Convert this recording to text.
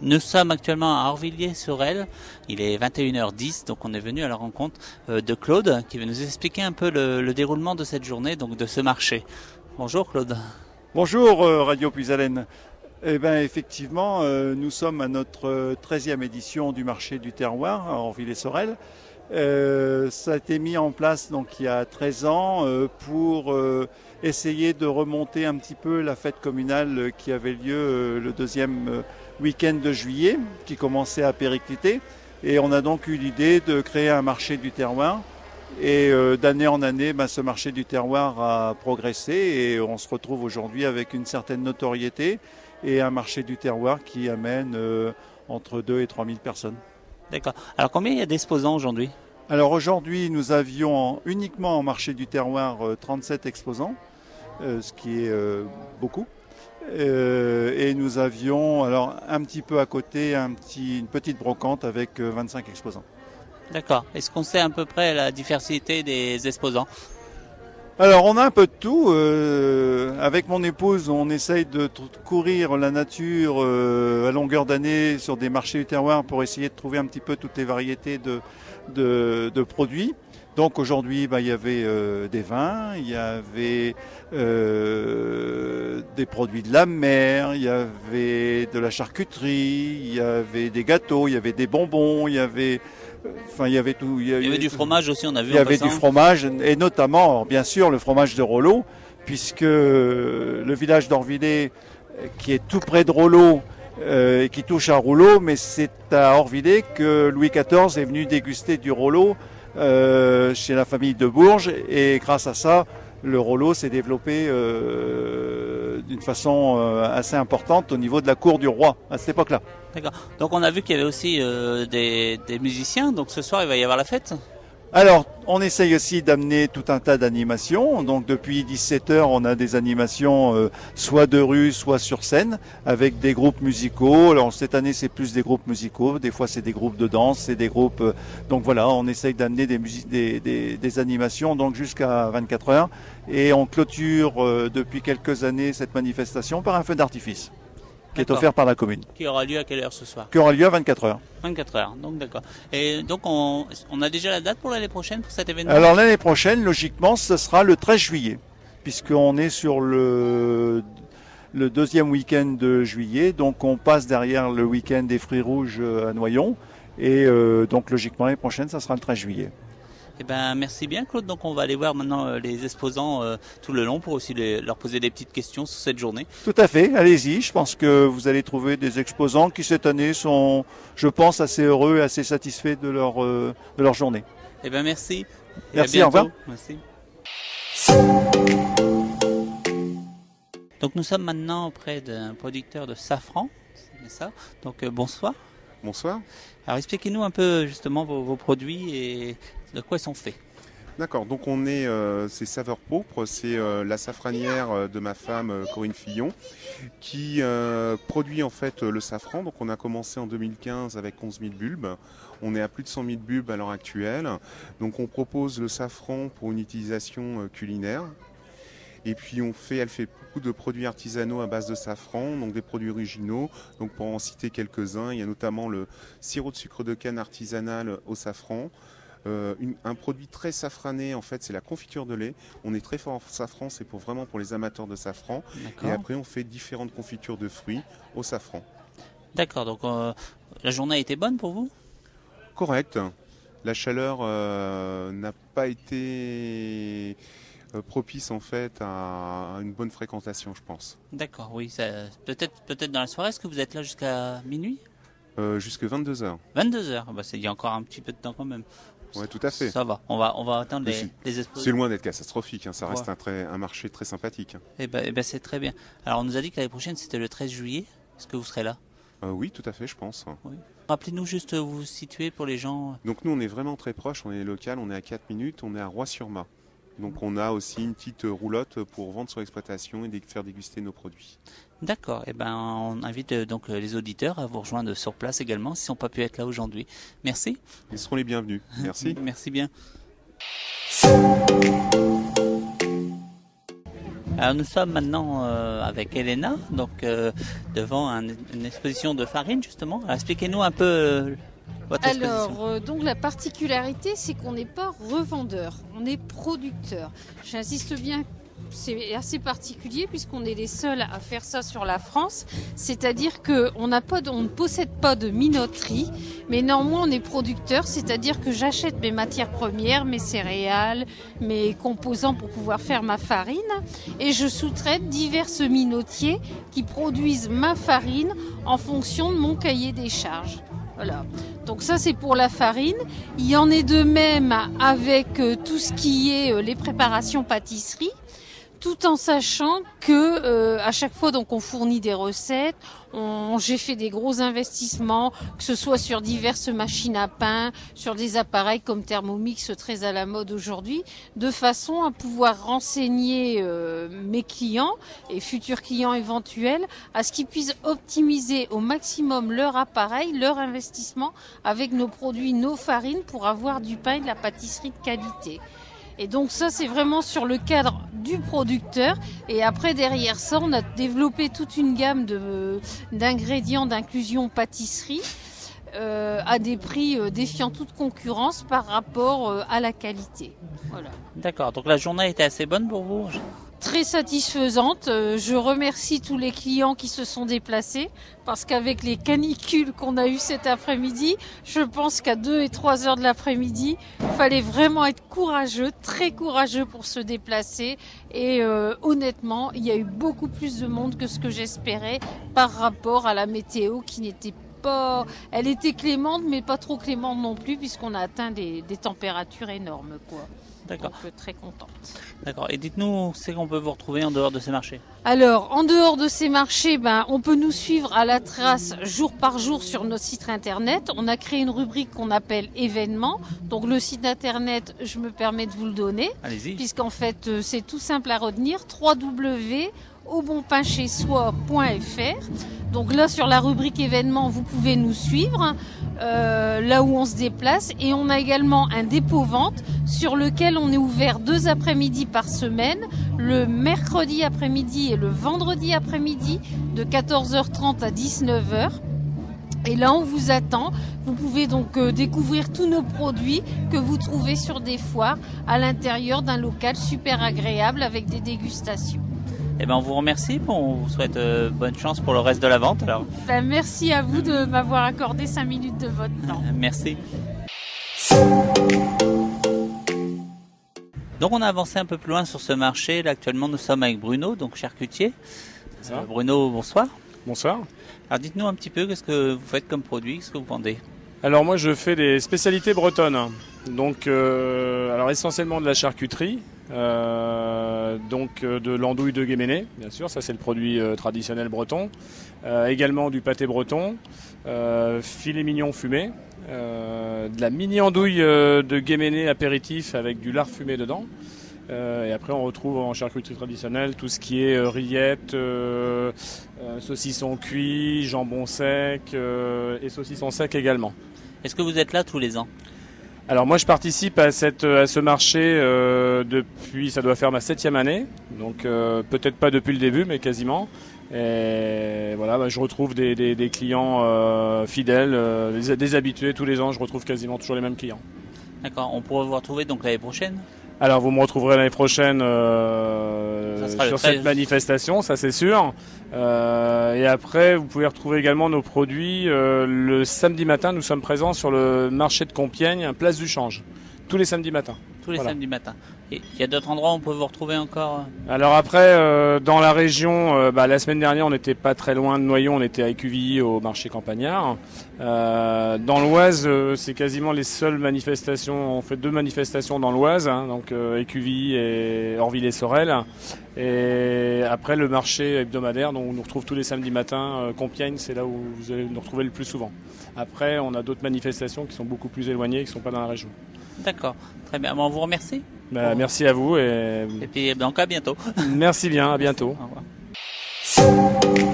Nous sommes actuellement à Orvilliers-sur-Elle, il est 21h10, donc on est venu à la rencontre de Claude qui va nous expliquer un peu le déroulement de cette journée, donc de ce marché. Bonjour Claude. Bonjour Radio Puisalène. Eh bien, effectivement, nous sommes à notre 13e édition du marché du terroir à Orvilliers-sur-Elle. Ça a été mis en place donc il y a 13 ans pour essayer de remonter un petit peu la fête communale qui avait lieu le deuxième week-end de juillet, qui commençait à péricliter. Et on a donc eu l'idée de créer un marché du terroir. Et d'année en année, ce marché du terroir a progressé et on se retrouve aujourd'hui avec une certaine notoriété et un marché du terroir qui amène entre 2 et 3 000 personnes. D'accord. Alors combien il y a d'exposants aujourd'hui ? Alors aujourd'hui, nous avions uniquement en marché du terroir 37 exposants, ce qui est beaucoup. Et nous avions alors un petit peu à côté une petite brocante avec 25 exposants. D'accord. Est-ce qu'on sait à peu près la diversité des exposants ? Alors on a un peu de tout. Avec mon épouse, on essaye de courir la nature à longueur d'année sur des marchés du terroir pour essayer de trouver un petit peu toutes les variétés de produits. Donc aujourd'hui, il y avait des vins, il y avait des produits de la mer, il y avait de la charcuterie, il y avait des gâteaux, il y avait des bonbons, il y avait tout. Il y avait du fromage aussi, on a vu. Il y avait du fromage, et notamment, bien sûr, le fromage de Rollo, puisque le village d'Orvilliers, qui est tout près de Rollo, et qui touche à Rouleau, mais c'est à Orvilliers que Louis XIV est venu déguster du Rollo chez la famille de Bourges, et grâce à ça, le Rollo s'est développé d'une façon assez importante au niveau de la cour du roi à cette époque-là. D'accord. Donc on a vu qu'il y avait aussi des musiciens, donc ce soir il va y avoir la fête ? Alors, on essaye aussi d'amener tout un tas d'animations. Donc depuis 17h, on a des animations soit de rue, soit sur scène, avec des groupes musicaux. Alors cette année, c'est plus des groupes musicaux. Des fois, c'est des groupes de danse, c'est des groupes... donc voilà, on essaye d'amener des animations donc jusqu'à 24h. Et on clôture depuis quelques années cette manifestation par un feu d'artifice qui est offert par la commune. Qui aura lieu à quelle heure ce soir ? Qui aura lieu à 24h. 24h, donc d'accord. Et donc on a déjà la date pour l'année prochaine pour cet événement ? Alors l'année prochaine, logiquement, ce sera le 13 juillet, puisqu'on est sur le deuxième week-end de juillet, donc on passe derrière le week-end des fruits rouges à Noyon, et donc logiquement l'année prochaine, ça sera le 13 juillet. Eh ben, merci bien Claude, donc on va aller voir maintenant les exposants tout le long pour aussi leur poser des petites questions sur cette journée. Tout à fait, allez-y, je pense que vous allez trouver des exposants qui cette année sont, je pense, assez heureux et assez satisfaits de leur journée. Eh ben merci. Merci, au revoir. Merci. Donc nous sommes maintenant auprès d'un producteur de safran, c'est ça. Donc bonsoir. Bonsoir. Alors expliquez-nous un peu justement vos produits et de quoi ils sont faits. D'accord, donc c'est Saveur Pourpre, c'est la safranière de ma femme Corinne Fillon qui produit en fait le safran. Donc on a commencé en 2015 avec 11 000 bulbes, on est à plus de 100 000 bulbes à l'heure actuelle. Donc on propose le safran pour une utilisation culinaire. Et puis elle fait beaucoup de produits artisanaux à base de safran, donc des produits originaux. Donc pour en citer quelques-uns, il y a notamment le sirop de sucre de canne artisanal au safran. Un produit très safrané, en fait, c'est la confiture de lait. On est très fort en safran, c'est vraiment pour les amateurs de safran. D'accord. Et après, on fait différentes confitures de fruits au safran. D'accord, donc la journée a été bonne pour vous ? Correct. La chaleur n'a pas été propice en fait à une bonne fréquentation, je pense. D'accord, oui. Peut-être dans la soirée, est-ce que vous êtes là jusqu'à minuit ? Jusque 22h. 22h, il y a encore un petit peu de temps quand même. Oui, tout à fait. Ça va, on va attendre les exposants. C'est loin d'être catastrophique, ça reste un marché très sympathique. Eh ben, c'est très bien. Alors on nous a dit que l'année prochaine c'était le 13 juillet, est-ce que vous serez là ? Oui, tout à fait, je pense. Oui. Rappelez-nous juste où vous vous situez pour les gens. Donc nous on est vraiment très proche, on est local, on est à 4 minutes, on est à Roy-sur-Marne. Donc on a aussi une petite roulotte pour vendre sur l'exploitation et faire déguster nos produits. D'accord, eh ben, on invite donc les auditeurs à vous rejoindre sur place également s'ils n'ont pas pu être là aujourd'hui. Merci. Ils seront les bienvenus. Merci. Merci bien. Alors nous sommes maintenant avec Elena, donc devant une exposition de farine justement. Alors, expliquez-nous un peu votre exposition. Donc la particularité, c'est qu'on n'est pas revendeur, on est producteur. J'insiste bien. C'est assez particulier puisqu'on est les seuls à faire ça sur la France, c'est-à-dire qu'on ne possède pas de minoterie, mais néanmoins on est producteur, c'est-à-dire que j'achète mes matières premières, mes céréales, mes composants pour pouvoir faire ma farine, et je sous-traite diverses minotiers qui produisent ma farine en fonction de mon cahier des charges. Voilà. Donc ça c'est pour la farine. Il y en est de même avec tout ce qui est les préparations pâtisserie. Tout en sachant que à chaque fois donc on fournit des recettes, j'ai fait des gros investissements, que ce soit sur diverses machines à pain, sur des appareils comme Thermomix très à la mode aujourd'hui, de façon à pouvoir renseigner mes clients et futurs clients éventuels à ce qu'ils puissent optimiser au maximum leur appareil, leur investissement avec nos produits, nos farines pour avoir du pain et de la pâtisserie de qualité. Et donc ça, c'est vraiment sur le cadre du producteur. Et après, derrière ça, on a développé toute une gamme d'ingrédients d'inclusion pâtisserie à des prix défiant toute concurrence par rapport à la qualité. Voilà. D'accord, donc la journée était assez bonne pour vous? Très satisfaisante. Je remercie tous les clients qui se sont déplacés parce qu'avec les canicules qu'on a eues cet après-midi, je pense qu'à 2 et 3 heures de l'après-midi, il fallait vraiment être courageux, très courageux pour se déplacer. Et honnêtement, il y a eu beaucoup plus de monde que ce que j'espérais par rapport à la météo qui n'était pas... Elle était clémente, mais pas trop clémente non plus puisqu'on a atteint des températures énormes, quoi. D'accord. Donc très contente. D'accord. Et dites-nous, c'est qu'on peut vous retrouver en dehors de ces marchés? Alors, en dehors de ces marchés, on peut nous suivre à la trace jour par jour sur notre site internet. On a créé une rubrique qu'on appelle événements. Donc le site internet, je me permets de vous le donner. Allez-y. Puisqu'en fait, c'est tout simple à retenir. www.aubonpainchezsoi.fr. Donc là, sur la rubrique événements, vous pouvez nous suivre là où on se déplace. Et on a également un dépôt-vente sur lequel on est ouvert 2 après-midi par semaine, le mercredi après-midi et le vendredi après-midi de 14h30 à 19h. Et là, on vous attend. Vous pouvez donc découvrir tous nos produits que vous trouvez sur des foires à l'intérieur d'un local super agréable avec des dégustations. Eh ben, on vous remercie. On vous souhaite bonne chance pour le reste de la vente. Alors. Merci à vous de m'avoir accordé 5 minutes de votre temps. Merci. Donc on a avancé un peu plus loin sur ce marché. Là, actuellement, nous sommes avec Bruno, donc charcutier. Bruno, bonsoir. Bonsoir. Alors dites-nous un petit peu qu'est-ce que vous faites comme produit, qu'est-ce que vous vendez? Alors moi je fais des spécialités bretonnes. Donc alors essentiellement de la charcuterie, de l'andouille de Guéméné, bien sûr, ça c'est le produit traditionnel breton. Également du pâté breton, filet mignon fumé, de la mini andouille de Guéméné apéritif avec du lard fumé dedans. Et après on retrouve en charcuterie traditionnelle tout ce qui est rillettes, saucisson cuit, jambon sec et saucisson sec également. Est-ce que vous êtes là tous les ans? Alors moi je participe à ce marché depuis, ça doit faire ma 7e année, donc peut-être pas depuis le début mais quasiment. Et voilà, je retrouve des clients fidèles, des habitués tous les ans, je retrouve quasiment toujours les mêmes clients. D'accord, on pourra vous retrouver donc l'année prochaine? Alors vous me retrouverez l'année prochaine sur cette manifestation, ça c'est sûr. Et après, vous pouvez retrouver également nos produits. Le samedi matin, nous sommes présents sur le marché de Compiègne, place du Change, tous les samedis matins. Tous les samedis matins. Et il y a d'autres endroits où on peut vous retrouver encore? Alors après, dans la région, la semaine dernière, on n'était pas très loin de Noyon, on était à Écuvilly au marché campagnard. Dans l'Oise, c'est quasiment les seules manifestations. On fait 2 manifestations dans l'Oise, donc Écuvilly et Orville-et-Sorel. Et après, le marché hebdomadaire, dont on nous retrouve tous les samedis matins, Compiègne, c'est là où vous allez nous retrouver le plus souvent. Après, on a d'autres manifestations qui sont beaucoup plus éloignées, qui ne sont pas dans la région. D'accord, très bien. On vous remercie. Merci à vous. Et puis donc à bientôt. Merci bien, à bientôt. Au revoir.